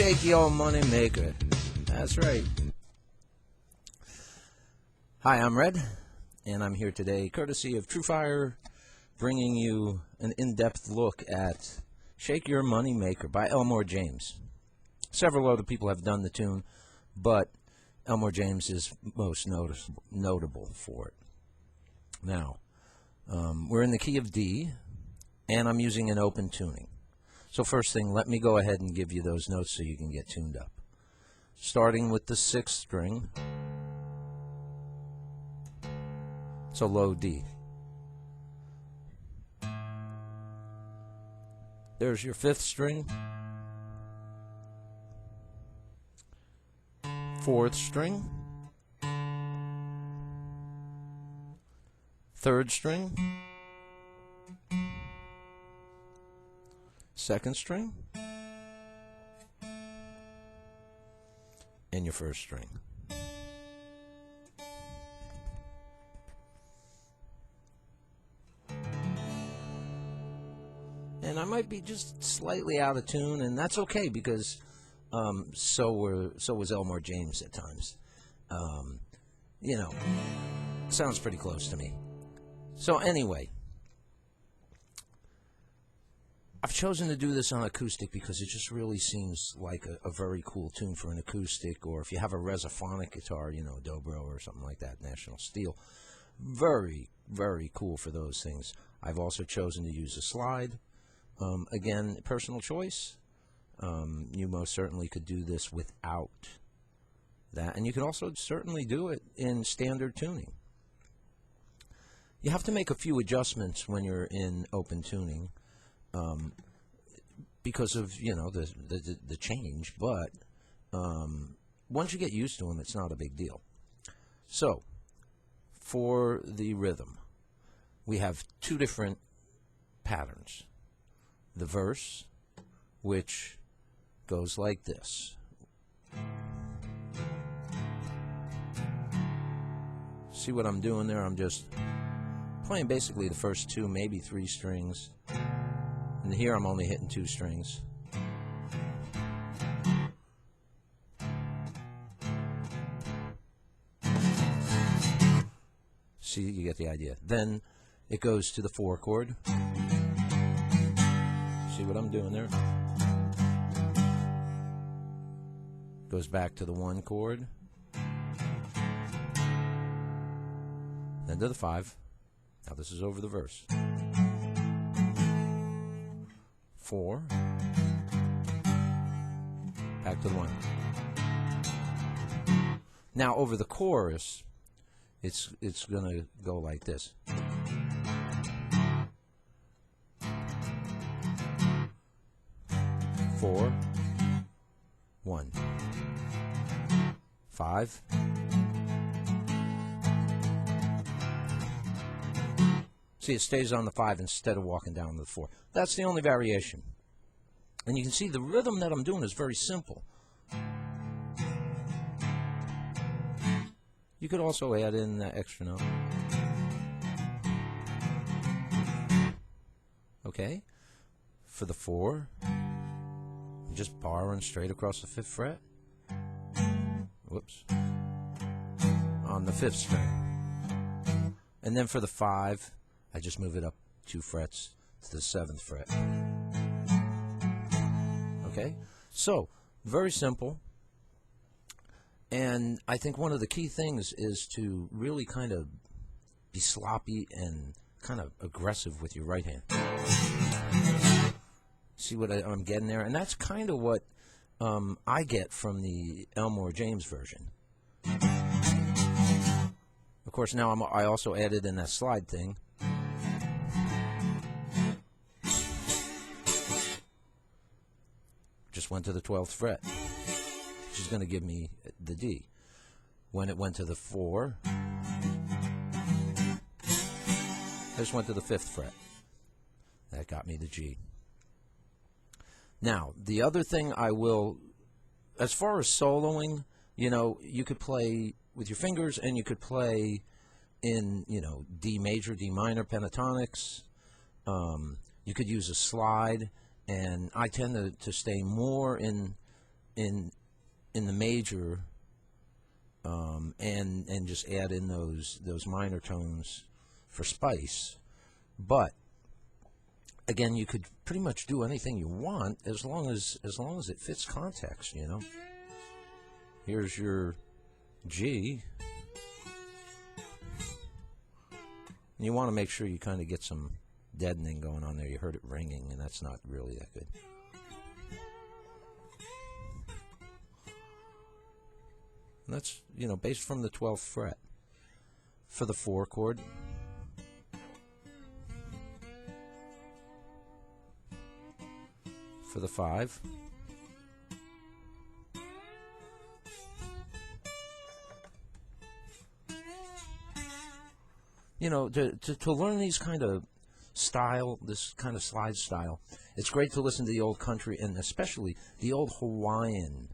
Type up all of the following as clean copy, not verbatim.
shaky old money maker. That's right. Hi, I'm Red, and I'm here today, courtesy of TrueFire, bringing you an in-depth look at Shake Your Money Maker by Elmore James. Several other people have done the tune, but Elmore James is most notable for it. Now, we're in the key of D, and I'm using an open tuning. So first thing, let me go ahead and give you those notes so you can get tuned up. Starting with the 6th string, so low D. There's your 5th string, 4th string, 3rd string, 2nd string, and your 1st string. And I might be just slightly out of tune, and that's okay because so was Elmore James at times. You know, sounds pretty close to me. So anyway, I've chosen to do this on acoustic because it just really seems like a very cool tune for an acoustic, or if you have a resophonic guitar, you know, a dobro or something like that, National Steel. Very, very cool for those things. I've also chosen to use a slide. Again, personal choice. You most certainly could do this without that, and you can also certainly do it in standard tuning. You have to make a few adjustments when you're in open tuning. Because of, you know, the change, but once you get used to them, it's not a big deal. So, for the rhythm, we have 2 different patterns. The verse, which goes like this. See what I'm doing there? I'm just playing basically the first 2, maybe 3 strings. And here I'm only hitting 2 strings. See, you get the idea. Then it goes to the 4 chord. See what I'm doing there? Goes back to the 1 chord. Then to the 5. Now this is over the verse. 4, back to the 1. Now over the chorus, it's gonna go like this. 4, 1, 5. See, it stays on the 5 instead of walking down to the 4. That's the only variation. And you can see the rhythm that I'm doing is very simple. You could also add in that extra note. Okay? For the 4, I'm just borrowing straight across the 5th fret. Whoops. On the 5th string. And then for the 5, I just move it up 2 frets to the 7th fret. Okay? So, very simple. And I think one of the key things is to really kind of be sloppy and kind of aggressive with your right hand. See what I'm getting there? And that's kind of what I get from the Elmore James version. Of course, now I also added in that slide thing. Just went to the 12th fret, which is going to give me the D. When it went to the 4, I just went to the 5th fret. That got me the G. Now, the other thing I will, as far as soloing, you know, you could play with your fingers and you could play in, you know, D major, D minor pentatonics. You could use a slide, and I tend to stay more in in the major, and just add in those minor tones for spice. But again, you could pretty much do anything you want as long as it fits context, you know. Here's your G. And you want to make sure you kind of get some deadening going on there. You heard it ringing, and that's not really that good. And that's, you know, based from the 12th fret. For the 4 chord, for the 5, you know, to learn these kind of style, this kind of slide style, it's great to listen to the old country and especially the old Hawaiian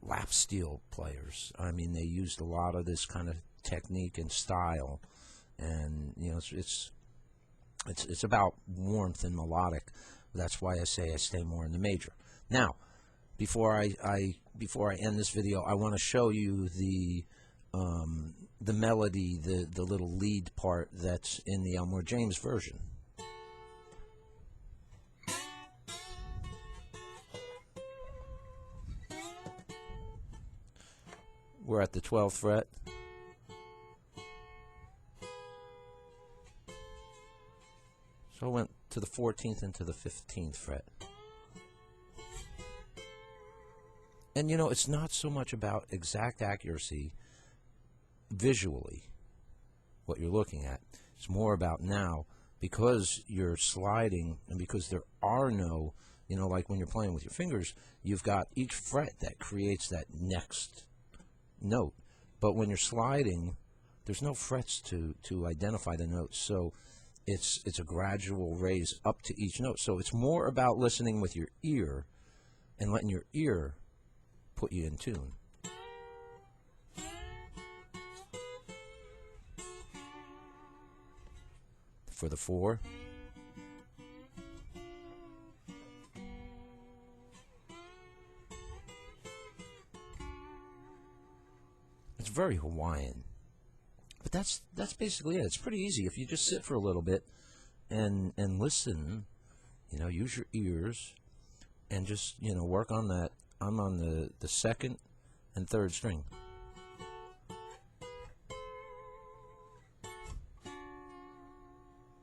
lap steel players. I mean, they used a lot of this kind of technique and style, and you know, it's about warmth and melodic. That's why I say I stay more in the major. Now, before I end this video, I want to show you the melody, the little lead part that's in the Elmore James version. We're at the 12th fret. So I went to the 14th and to the 15th fret. And you know, it's not so much about exact accuracy visually, what you're looking at. It's more about now, because you're sliding and because there are no, you know, like when you're playing with your fingers, you've got each fret that creates that next note. But when you're sliding, there's no frets to identify the notes. So it's a gradual raise up to each note. So it's more about listening with your ear and letting your ear put you in tune. For the 4, it's very Hawaiian, but that's basically it. It's pretty easy if you just sit for a little bit and listen. You know, use your ears and just, you know, work on that. I'm on the 2nd and 3rd string.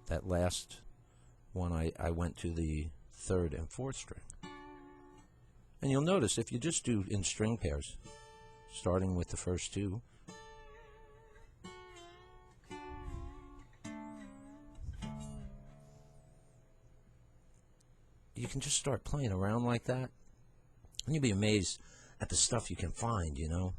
That last one, I went to the 3rd and 4th string. And you'll notice if you just do in string pairs, starting with the first 2, you can just start playing around like that, and you'll be amazed at the stuff you can find, you know.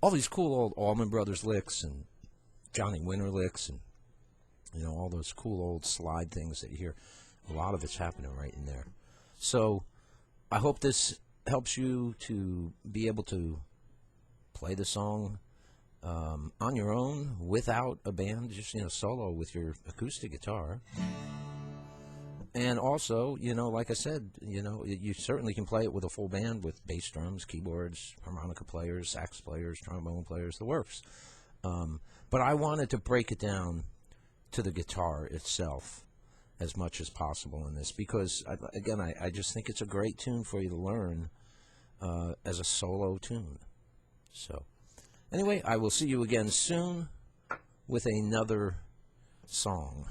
All these cool old Allman Brothers licks and Johnny Winter licks and, you know, all those cool old slide things that you hear. A lot of it's happening right in there. So I hope this helps you to be able to play the song on your own without a band, just, you know, solo with your acoustic guitar. And also, you know, like I said, you know, you certainly can play it with a full band with bass drums, keyboards, harmonica players, sax players, trombone players, the works. But I wanted to break it down to the guitar itself as much as possible in this because, again, I just think it's a great tune for you to learn as a solo tune. So, anyway, I will see you again soon with another song.